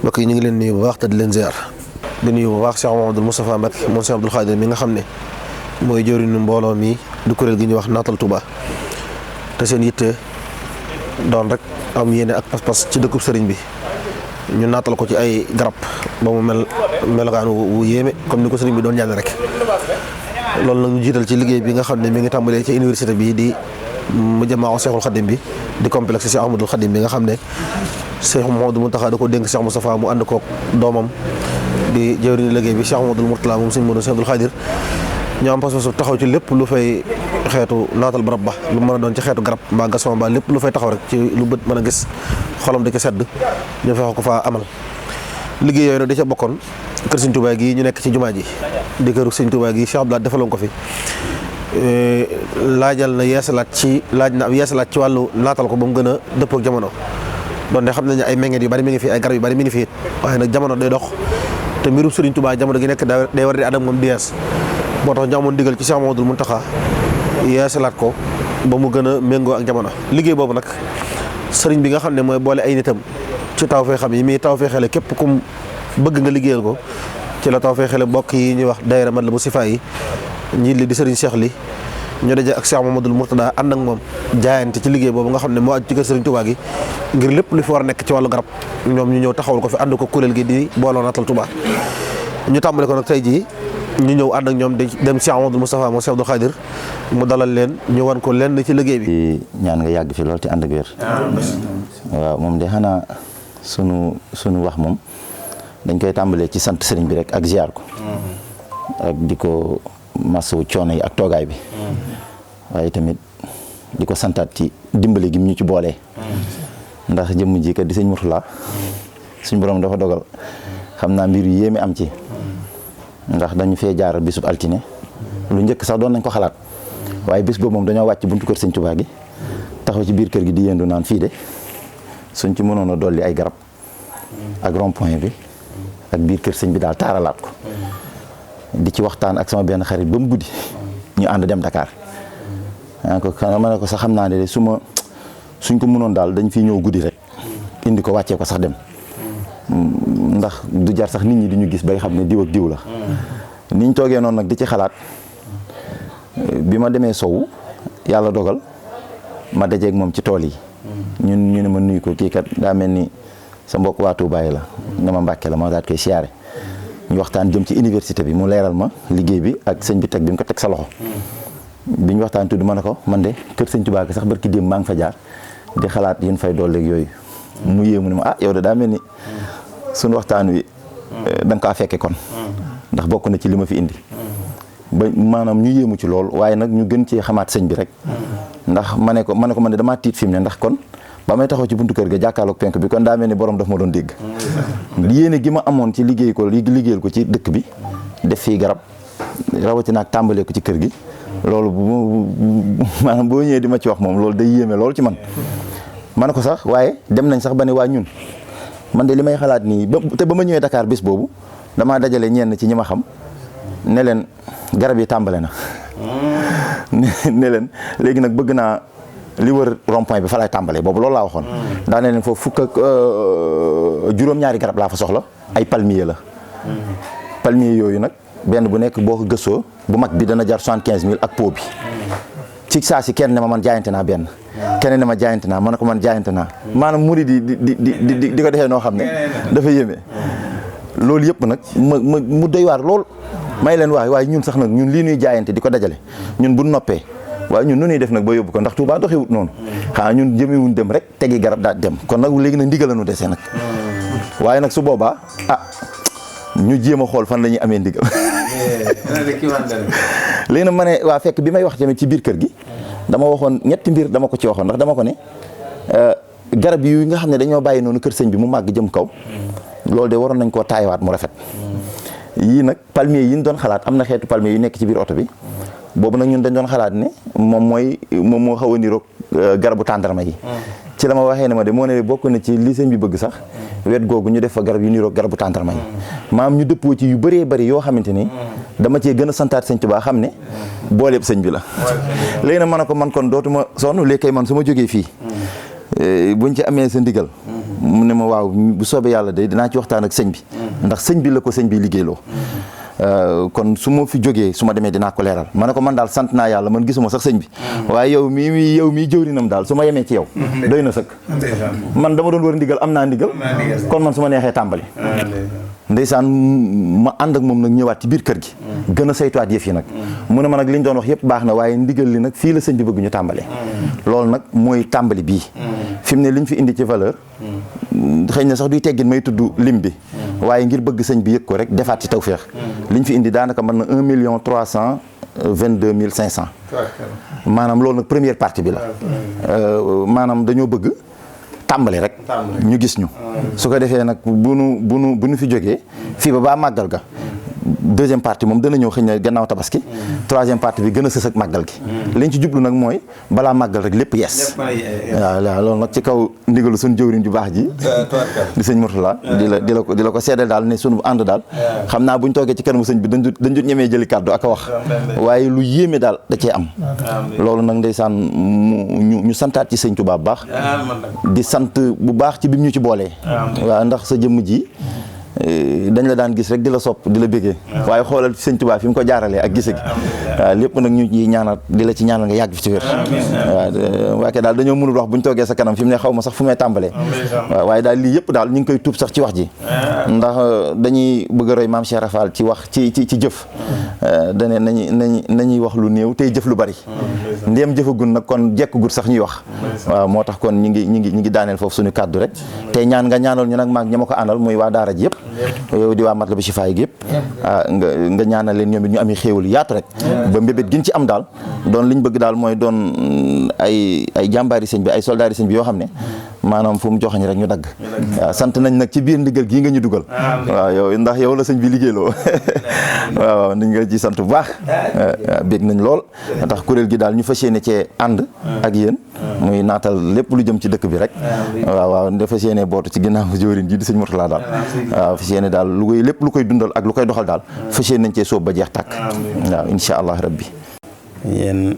mbokk yi ñu ngi leen nuyu bu baax te di leen ziar di nuyu bu baax Cheikh Mouhamadoul Moustapha Mbacké moom Cheikh Abdoul Khadir mi nga xam ne mooy jëwriñu mbooloo mi du kuréel gi ñuy wax naatal Touba te seen yitte doon rek am yéene ak pas-pas ci dëkkub sëriñ bi ñu naatal ko ci ay garab ba mu melokaan wu yéeme comme ni ko sëriñ bi doon ñaan rek. loolu nag ñu jiital ci liggéey bi nga xam ne mi ngi tàmbalee ci université bi di Mujammaa Cheikhul Khadim bi di complexe Cheikh Ahmadoul Khadim bi nga xam ne Cheikh Mouhamadoul Mountakha da ko dénk Cheikh Moustapha mu ànd koog doomam di jëwriñu liggéey bi Cheikh Mouhamadoul Mourtala moom Sëriñ Abdoul Khadir ñu am pas-pas taxaw ci lépp lu fay xeetu naatal barab ba lu mën a doon ci xeetu garab mbaa gason mbaa lépp lu fay taxaw rek ci lu bët mën a gis xolam da ca sedd ñu fexe ko faa amal. liggéey yooyu nag da ca bokkoon kër Sëriñ Tuubaa gi ñu nekk ci jumaa ji di këru Sëriñ Tuubaa gi Cheikh Abdoulaye defaloon ko fi laaj na ab yeesalaat ci wàllu naatal ko ba mu gën a dëppoo ak jamono. donte xam nañu ay meññeet yu bari mi ngi fi ay garab yu bari mi ngi fi it waaye nag jamono day dox te mbirum Sëriñ Tuubaa jamono gi nekk day war di ànd ak moom di yees moo tax ñu amoon digal ci Cheikh Mouhamadoul Mountakha yeesalaat ko ba mu gën a méngoo ak jamono. liggéey boobu nag sëriñ bi nga xam ne mooy boole ay nitam ci taw fee xam yi muy taw fee xele képp kum bëgg nga liggéeyal ko ci la taw fee xele mbokk yi ñuy wax daayira Matlaboul Chifa yi njiit li di sëriñ Cheikh li ñu daje ak Cheikh Mouhamadoul Mourtada ànd ak moom jaayante ci liggéey boobu nga xam ne moo aju ci kër Sëriñ Touba gi ngir lépp lu fi war a nekk ci wàllu garab ñoom ñu ñëw taxawal ko fi ànd ko kuréel gi di booloo naatal Touba. ñu tàmbale ko nag tey jii ñu ñëw ànd ak ñoom di dem Cheikh Mouhamadoul Moustapha moom Cheikh Abdoul Khadir mu dalal leen ñu wan ko lenn ci liggéey bi. ñaan nga yàgg fi lool te ànd ak wér. waaw moom de xanaa sunu wax moom dañ koy tàmbalee ci sant sëriñ bi rek ak ziar ko. ak di ko masawu coono yi ak toogaay bi. waaye tamit di ko santaat ci dimbali gi mu ñu ci boolee. ndax jëmm ji kat di sëñ Mourtala suñ borom dafa dogal xam naa mbir yu yéeme am ci. ndax dañu fee jaar bisub altine lu njëkk sax doon nañ ko xalaat waaye bis boobu moom dañoo wàcc buntu kër sëñ Tuubaa gi taxaw ci biir kër gi di yendu naan fii de suñ ci mënoon a dolli ay garab ak rond point bi ak biir kër sëñ bi daal taaralaat ko di ci waxtaan ak sama benn xarit ba mu guddi ñu ànd dem Dakar ma ne ko sax xam naa ne suñ ko mënoon daal dañ fiy ñëw guddi rek indi ko wàccee ko sax dem ndax du jar sax nit ñi di ñu gis bay xam ne diw ak diw la niñ toogee noonu nag di ci xalaat bi ma demee sowu yàlla dogal ma dajeeg moom ci tool yi ñu ne ma nuyu ko kii kat daa mel ni sa mbokk waa Touba la ne ma Mbàkke la ma daat koy siyaare ñu waxtaan jëm ci université bi mu leeral ma liggéey bi ak sëñ bi teg bi mu ko teg sa loxo bi ñu waxtaan tudd ma ne ko man de kër sëñ Touba sax barki démb maa ngi fa jaar di xalaat yéen fay dooleeg yooyu mu yéemu ne ma yow de daa mel ni suñu waxtaan wi da nga kaa fekke kon ndax bokk na ci li ma fi indi ba maanaam ñu yéemu ci lool waaye nag ñu gën cee xamaat sëñ bi rek ndax ma ne ko man de damaa tiit fi mu ne ndax kon ba may taxaw ci buntu kër ga jàkkaarloog penk bi kon daa mel ni borom daf ma doon dégg yéene gi ma amoon ci liggéeyal ko ci dëkk bi def fii garab rawatina ak tàmbalee ko ci kër gi loolu maanaam boo ñëwee di ma ci wax moom loolu day yéeme lool ci man ma ne ko sax waaye dem nañ sax ba ne waa ñun man de li may xalaat nii te ba ma ñëwee Dakar bis boobu damaa dajale ñenn ci ñi ma xam ne leen garab yi tàmbale na ne leen léegi nag bëgg naa li wër rond-point bi fa lay tàmbalee boobu loolu laa waxoon daa ne leen foofu fukk ak juróom-ñaari garab laa fa soxla ay palmier la palmier yooyu nag benn bu nekk boo ko gëstoo bu mag bi dana jar 75 000 ak pot bi ci saa si kenn ne ma man jaayante naa benn keneen ne ma jaayante naa ma ne ko man jaayante naa maanaam murid di ko defee noo xam ne dafa yéeme loolu yëpp nag mu doy waar lool may leen waaye ñun sax nag ñun lii ñuy jaayante di ko dajale ñun bu noppee waaye ñun nu ñuy def nag ba yóbbu ko ndax Touba doxewut noonu xanaa ñun jëmewuñ dem rek tegi garab daal dem kon nag léegi nag ndigal la ñu desee nag waaye nag su boobaa ñu jéem a xool fan la ñuy amee ndigal léegi nag ma ne waa fekk bi may wax tamit ci biir kër gi dama waxoon ñetti mbir dama ko ci waxoon ndax dama ko ne garab yi nga xam ne dañoo bàyyi noonu kër sëñ bi mu màgg jëm kaw loolu de waroon nañ koo taayawaat mu rafet yii nag palmier yi ñu doon xalaat am na xeetu palmier yu nekk ci biir oto bi boobu nag ñun dañ doon xalaat ne moom moo xaw a niroog garabu tàndarma yi ci la ma waxee ne ma de moo ne bokk na ci li sëñ bi bëgg sax wet googu ñu def fa garab yu niroog garabu tàndarma yi maam ñu dëppoo ci yu bëree bëri yoo xamante ni dama cee gën a santaat sëñ Tuubaa xam ne booleeb sëñ bi la léegi nag ma ne ko man kon dootuma sonn léegi kay man su ma jógee fii buñ ci amee sa ndigal mu ne ma waaw bu soobee yàlla de dinaa ci waxtaan ak sëñ bi ndax sëñ bi la ko sëñ bi liggéeyloo kon su ma fi jógee su ma demee dinaa ko leeral ma ne ko man daal sant naa yàlla man gisuma sax sëñ bi waaye yow mii jëwrinam daal su ma yemee ci yow doy na sëkk man dama doon war ndigal am naa ndigal kon man su ma neexee tàmbali ndeysaan ma ànd ak moom nag ñëwaat ci biir kër gi gën a saytuwaat yëf yi nag mu ne ma nag li ñu doon wax yëpp baax na waaye ndigal li nag fii la sëñ bi bëgg ñu tàmbalee loolu nag mooy tàmbali bii fi mu ne li ñu fi indi ci valeur xëy na sax duy teggin may tudd lim bi waaye ngir bëgg sëñ bi yëg ko rek defaat ci tawféex li ñu fi indi daanaka mën na 1,322,500 maanaam loolu nag première partie bi la maanaam dañoo bëgg tàmbali rek ñu gis ñu su ko defee nag bu nu fi jógee fii ba màggal ga deuxième partie moom dana ñëw xëy na gannaaw tabaski troisième partie bi gën a sës ak màggal gi liñ ci jublu nag mooy balaa màggal rek lépp yes waaw loolu nag ci kaw ndigalu suñu jëwriñ ju baax ji di sëñ Mourtala di la ko seedeel daal ne suñu ànd daal xam naa buñ toogee ci kanamu sëñ bi dañ jot ñemee jëli kàddu ak a wax waaye lu yéeme daal da cee am loolu nag ndeysaan ñu santaat ci sëñ Tuubaa bu baax di sant bu baax ci bi ñu ci boolee waaw ndax sa jëmm ji dañ la daan gis rek di la sopp di la béggee waaye xoolal sëñ Tuubaa fi mu ko jaaralee ak gise gi waaw lépp nag ñu ci ñaanal di la ci ñaanal nga yàgg fi ci wér waaw waake daal dañoo mënul wax bu ñu toogee sa kanam fi mu ne xaw ma sax fu may tàmbalee waaw waaye daal lii yëpp daal ñu ngi koy tuub sax ci wax ji ndax dañuy bëgg a roy maam Cheikh Rafal ci wax ci jëf dane nañuy wax lu néew tey jëf lu bari ndéem jëfagun nag kon jekkagut sax ñuy wax waaw moo tax kon ñi ngi daaneel foofu suñu kàddu rek tey ñaan nga ñaanal ñu nag maag ña ma ko àndal muy waa daara ji yëpp yow di waa Matlaboul Chifaay gi yëpp nga ñaanal leen ñoom it ñu amee xéewal yaatu rek ba mbébét gin ci am daal doon liñ bëgg daal mooy doon ay jàmbaari sëñ bi ay soldaari sëñ bi yoo xam ne maanaam fu mu joxañ rek ñu dagg waaw sant nañ nag ci biir ndigal gii nga ñu dugal waaw yow ndax yow la sëñ bi liggéeyloo waaw niñ nga ci sant bu baax bég nañ lool tax kuréel gi daal ñu fas yéene cee ànd ak yéen muy naatal lépp lu jëm ci dëkk bi rek waaw dafa fas yéene bootu ci ginnaaw jëwriñ ji di sëñ Mourtala daal waaw fas yéene daal lépp lu koy dundal ak lu koy doxal daal fas yéene nañ cee sóob ba jeex tàkk waaw insha allah rabbi yéen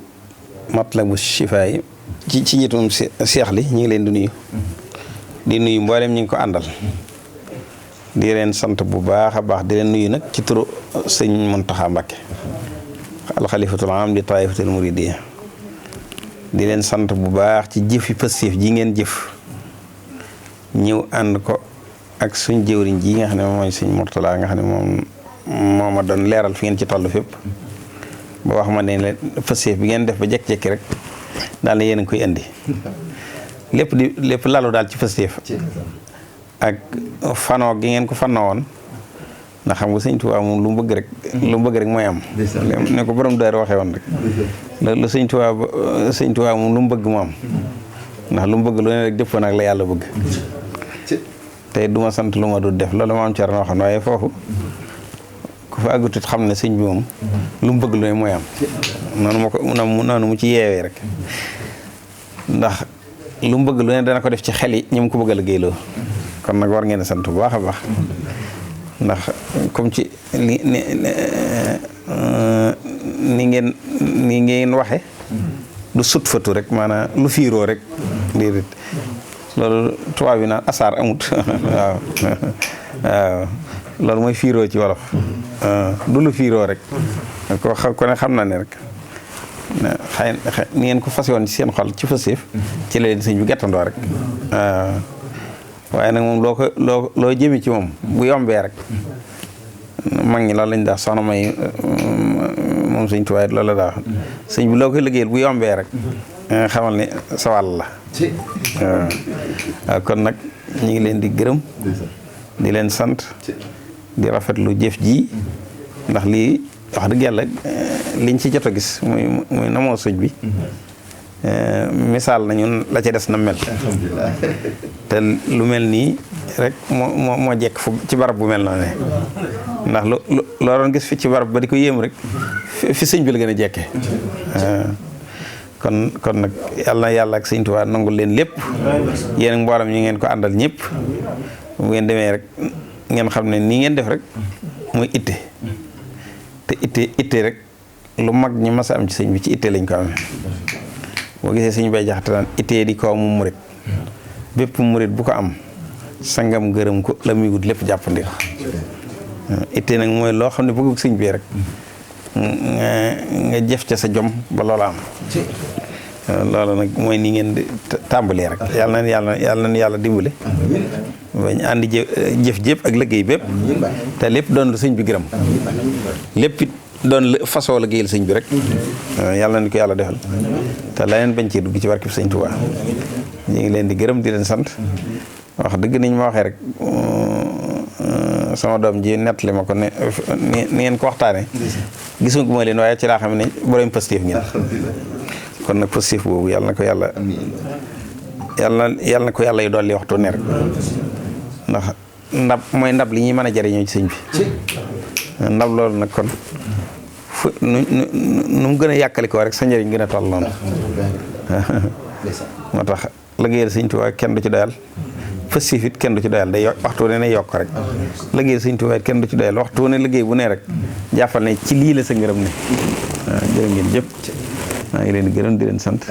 Matlaboul Chifaay ci njiitum Cheikh li ñu ngi leen di nuyu mboolem ñu ngi ko àndal di leen sant bu baax a baax di leen nuyu nag ci turu sëñ Muntaxa Mbakke alxalifatul am di taifatul muridiyya di leen sant bu baax ci jëf yi positif ji ngeen jëf ñëw ànd ko ak suñ jëwriñ ji nga xam ne mooy sëñ Mourtala nga xam ne moo ma doon leeral fi ngeen ci toll fépp ba wax ma ne leen positif bi ngeen def ba jekki-jekki rek daal na yéen a ngi koy indi lépp lalu daal ci positif ak fanoo gi ngeen ko fanoo woon ndax xam nga sëñ Tuubaa moom lu mu bëgg rek mooy am ne ko borom daar waxee woon rek lu sëñ Tuubaa moom lu mu bëgg mu am ndax lu mu bëgg lu ne rek dëppoo nag la yàlla bëgg te du ma sant lu ma du def loolu ma am car noo xam waaye foofu ku fa àggutit xam ne sëñ bi moom lu mu bëgg lu ne mooy am noonu mu ci yeewee rek ndax lu mu bëgg lu ne dana ko def ci xel yi ñi mu ko bëgg a liggéeyloo kon nag war ngeen a sant bu baax a baax ndax comme ci ni ngeen waxe du sut fatu rek maanaam lu fiiroo rek déedéet loolu tubaab bi naan asaar amut waaw loolu mooy fiiroo ci wolof du lu fiiroo rek ko ne xam na ne rek xëy ni ngeen ko fas woon ci seen xol ci fasif ci la leen sëñ bi gàttandoo rek waaye nag moom loo jëmi ci moom bu yombee rek mag ñi loolu lañ daa soxna may moom sëñ Tuubaa loolu la daa sëñ bi loo koy liggéeyal bu yombee rek xamal ne sa wàll la waaw kon nag ñu ngi leen di gërëm di leen sant di rafetlu jëf ji ndax lii wax dëgg yàlla liñ ci jot a gis muy namoo sëñ bi misaal nañu la ca des na mel te lu mel nii rek moo jekk fu ci barab bu mel noonu ndax loo doon gis fi ci barab ba di ko yéem rek fi sëñ bi la gën a jekke kon nag yàlla ak sëñ Tuubaa nangul leen lépp yéen ak mboolam ñi ngeen ko àndal ñëpp bu ngeen demee rek ngeen xam ne nii ngeen def rek muy itte te itte rek lu mag ñi mas a am ci sëñ bi ci itte lañ ko amee boo gisee sëñ bay jaxate naan itte di kaw mu murit bépp murit bu ko am sangam gërëm ko la muy wut lépp jàppandi ko itte nag mooy loo xam ne bëgg sëñ bi rek nga jëf ca sa jom ba loola am loolu nag mooy ni ngeen di tàmbalee rek yàlla na yàlla dimbale bañ àndi jëf jépp ak liggéey bépp te lépp doon lu sëñ bi gërëm lépp it doon façon liggéeyal sëñ bi rek yàlla na ko yàlla defal te leneen bañ cee dugg ci barkeb sëñ Tuubaa ñu ngi leen di gërëm di leen sant wax dëgg niñ ma waxee rek sama doom ji nettali ma ko ne ni ngeen ko waxtaane gisuñ ko ma leen waaye ci laa xam ne borom positif ngeen kon nag positif boobu yàlla na ko yàlla na ko yàlla yu dolli waxtu ne rek ndax ndab li ñuy mën a jariñoo ci sëñ bi ndab loolu nag kon fu nu mu gën a yàkkali ko rek sa njëriñ gën a toll noonu moo tax liggéeyal sëñ Tuubaa kenn du ci doyal positif it kenn du ci doyal day waxtu ne yokk rek liggéeyal sëñ Tuubaa it kenn du ci doyal waxtu ne liggéey bu ne rek jàppal ne ci lii la sa ngërëm ne waaw jërë ngeen jëpp maa ngi leen di gërëm di leen sant